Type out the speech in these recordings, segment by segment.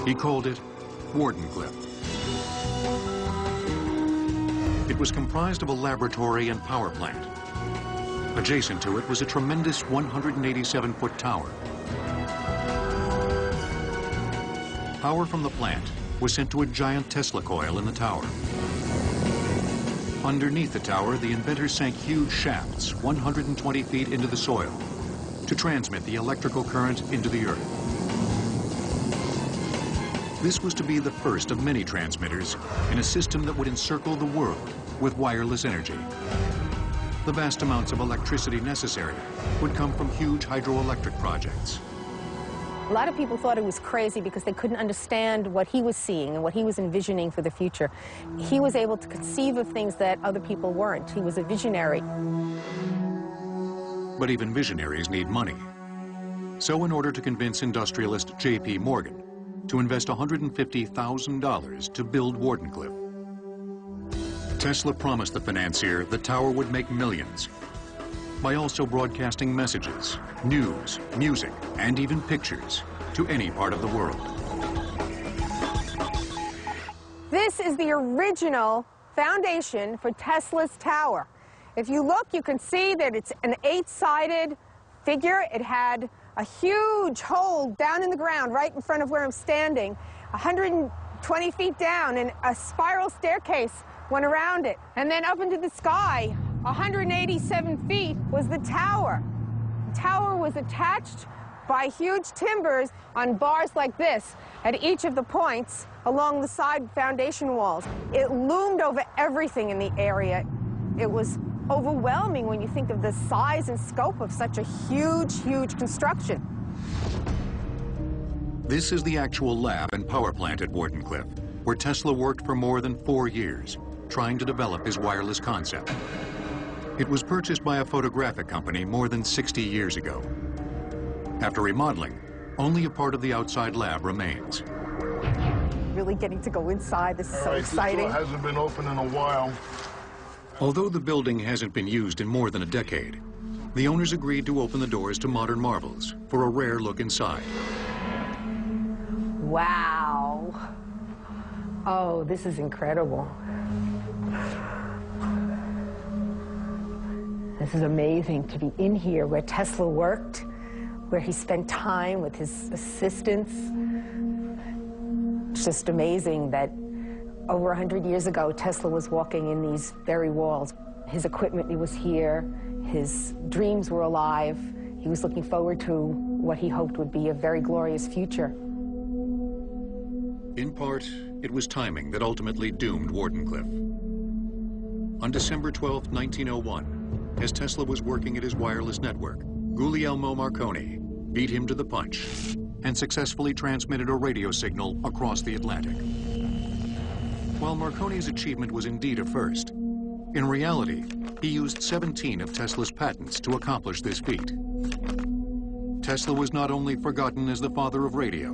He called it Wardenclyffe. It was comprised of a laboratory and power plant. Adjacent to it was a tremendous 187-foot tower. Power from the plant was sent to a giant Tesla coil in the tower. Underneath the tower, the inventor sank huge shafts 120 feet into the soil to transmit the electrical current into the earth. This was to be the first of many transmitters in a system that would encircle the world with wireless energy. The vast amounts of electricity necessary would come from huge hydroelectric projects. A lot of people thought it was crazy because they couldn't understand what he was seeing and what he was envisioning for the future. He was able to conceive of things that other people weren't. He was a visionary. But even visionaries need money. So in order to convince industrialist J.P. Morgan to invest $150,000 to build Wardenclyffe, Tesla promised the financier the tower would make millions by also broadcasting messages, news, music, and even pictures to any part of the world. This is the original foundation for Tesla's tower. If you look, you can see that it's an 8-sided figure. It had a huge hole down in the ground right in front of where I'm standing, 120 feet down, and a spiral staircase went around it. And then up into the sky, 187 feet, was the tower. The tower was attached by huge timbers on bars like this at each of the points along the side foundation walls. It loomed over everything in the area. It was overwhelming when you think of the size and scope of such a huge, huge construction. This is the actual lab and power plant at Wardenclyffe, where Tesla worked for more than 4 years, trying to develop his wireless concept. It was purchased by a photographic company more than 60 years ago. After remodeling, only a part of the outside lab remains. Really getting to go inside, this is so exciting. This door hasn't been open in a while. Although the building hasn't been used in more than a decade, the owners agreed to open the doors to modern marvels for a rare look inside. Wow. Oh, this is incredible. This is amazing to be in here where Tesla worked, where he spent time with his assistants. It's just amazing that over 100 years ago, Tesla was walking in these very walls. His equipment was here, his dreams were alive. He was looking forward to what he hoped would be a very glorious future. In part, it was timing that ultimately doomed Wardenclyffe. On December 12, 1901, as Tesla was working at his wireless network, Guglielmo Marconi beat him to the punch and successfully transmitted a radio signal across the Atlantic. While Marconi's achievement was indeed a first, in reality, he used 17 of Tesla's patents to accomplish this feat. Tesla was not only forgotten as the father of radio,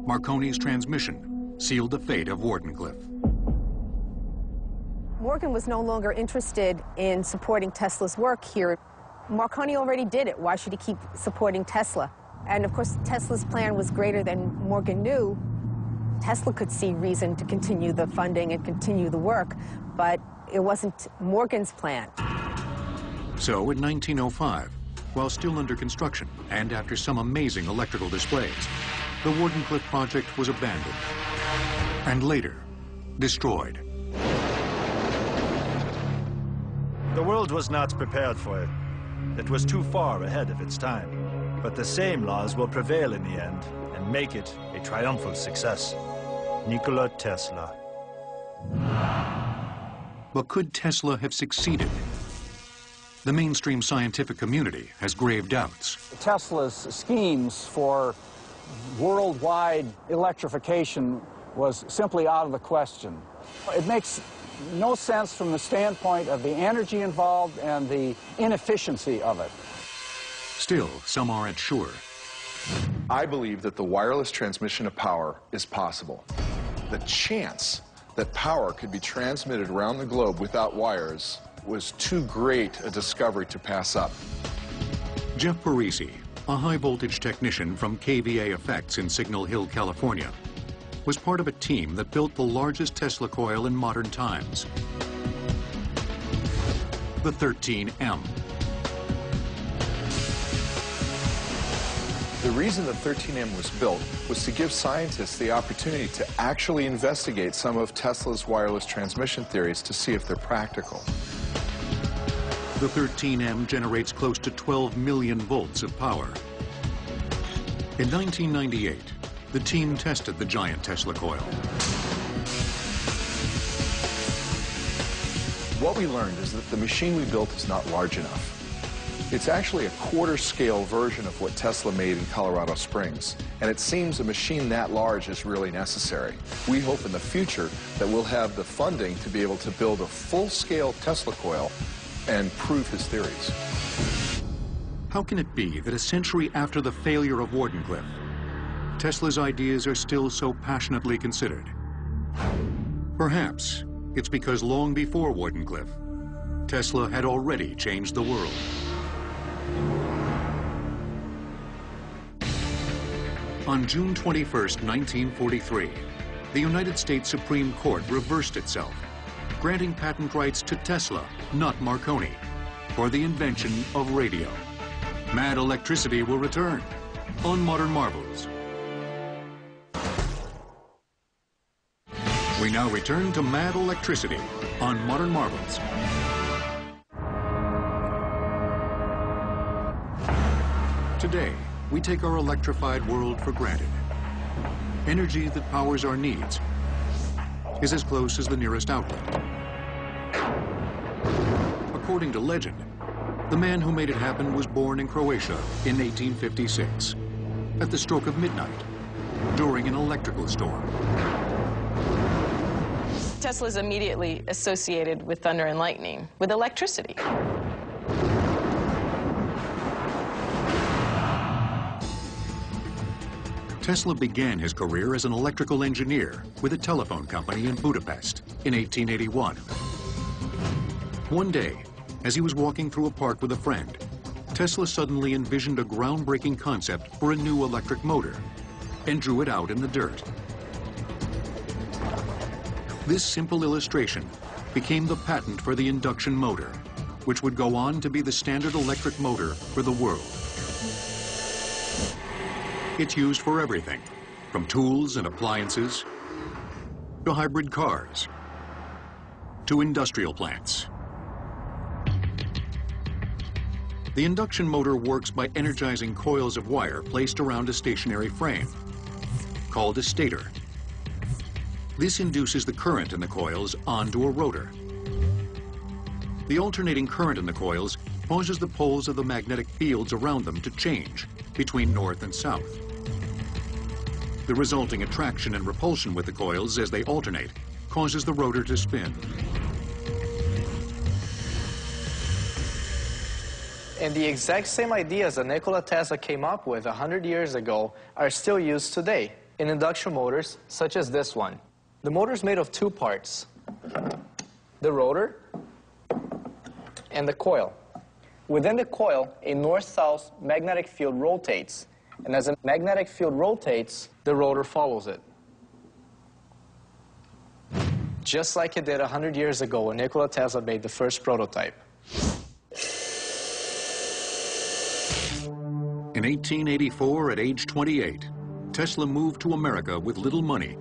Marconi's transmission sealed the fate of Wardenclyffe. Morgan was no longer interested in supporting Tesla's work here. Marconi already did it. Why should he keep supporting Tesla? And of course, Tesla's plan was greater than Morgan knew. Tesla could see reason to continue the funding and continue the work, but it wasn't Morgan's plan. So in 1905, while still under construction and after some amazing electrical displays, the Wardenclyffe project was abandoned and later destroyed. The world was not prepared for it. It was too far ahead of its time. But the same laws will prevail in the end and make it a triumphal success. Nikola Tesla. But could Tesla have succeeded? The mainstream scientific community has grave doubts. Tesla's schemes for worldwide electrification was simply out of the question. It makes no sense from the standpoint of the energy involved and the inefficiency of it. Still, some aren't sure. I believe that the wireless transmission of power is possible. The chance that power could be transmitted around the globe without wires was too great a discovery to pass up. Jeff Parisi, a high-voltage technician from KVA Effects in Signal Hill, California, was part of a team that built the largest Tesla coil in modern times, the 13M. The reason the 13M was built was to give scientists the opportunity to actually investigate some of Tesla's wireless transmission theories to see if they're practical. The 13M generates close to 12 million volts of power. In 1998, the team tested the giant Tesla coil. What we learned is that the machine we built is not large enough. It's actually a quarter-scale version of what Tesla made in Colorado Springs, and it seems a machine that large is really necessary. We hope in the future that we'll have the funding to be able to build a full-scale Tesla coil and prove his theories. How can it be that a century after the failure of Wardenclyffe, Tesla's ideas are still so passionately considered? Perhaps it's because long before Wardenclyffe, Tesla had already changed the world. On June 21st, 1943, the United States Supreme Court reversed itself, granting patent rights to Tesla, not Marconi, for the invention of radio. Mad Electricity will return on Modern Marvels. We now return to Mad Electricity on Modern Marvels. Today, we take our electrified world for granted. Energy that powers our needs is as close as the nearest outlet. According to legend, the man who made it happen was born in Croatia in 1856, at the stroke of midnight, during an electrical storm. Tesla is immediately associated with thunder and lightning, with electricity. Tesla began his career as an electrical engineer with a telephone company in Budapest in 1881. One day, as he was walking through a park with a friend, Tesla suddenly envisioned a groundbreaking concept for a new electric motor and drew it out in the dirt. This simple illustration became the patent for the induction motor, which would go on to be the standard electric motor for the world. It's used for everything, from tools and appliances, to hybrid cars, to industrial plants. The induction motor works by energizing coils of wire placed around a stationary frame, called a stator. This induces the current in the coils onto a rotor. The alternating current in the coils causes the poles of the magnetic fields around them to change between north and south. The resulting attraction and repulsion with the coils as they alternate causes the rotor to spin. And the exact same ideas that Nikola Tesla came up with 100 years ago are still used today in induction motors such as this one. The motor is made of two parts, the rotor and the coil. Within the coil, a north-south magnetic field rotates, and as the magnetic field rotates, the rotor follows it. Just like it did 100 years ago when Nikola Tesla made the first prototype. In 1884, at age 28, Tesla moved to America with little money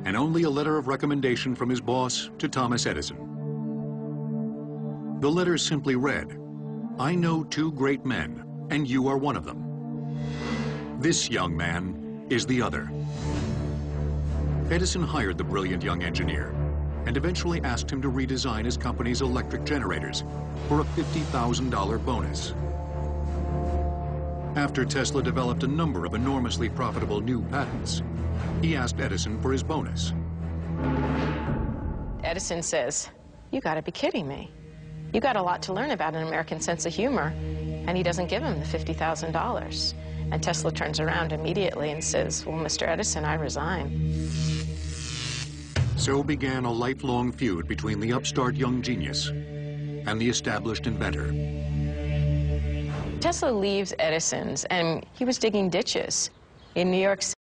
and only a letter of recommendation from his boss to Thomas Edison. The letter simply read, "I know two great men, and you are one of them. This young man is the other." Edison hired the brilliant young engineer and eventually asked him to redesign his company's electric generators for a $50,000 bonus. After Tesla developed a number of enormously profitable new patents, he asked Edison for his bonus. Edison says, "You gotta be kidding me. You got a lot to learn about an American sense of humor." And he doesn't give him the $50,000. And Tesla turns around immediately and says, "Well, Mr. Edison, I resign." So began a lifelong feud between the upstart young genius and the established inventor. Tesla leaves Edison's, and he was digging ditches in New York City.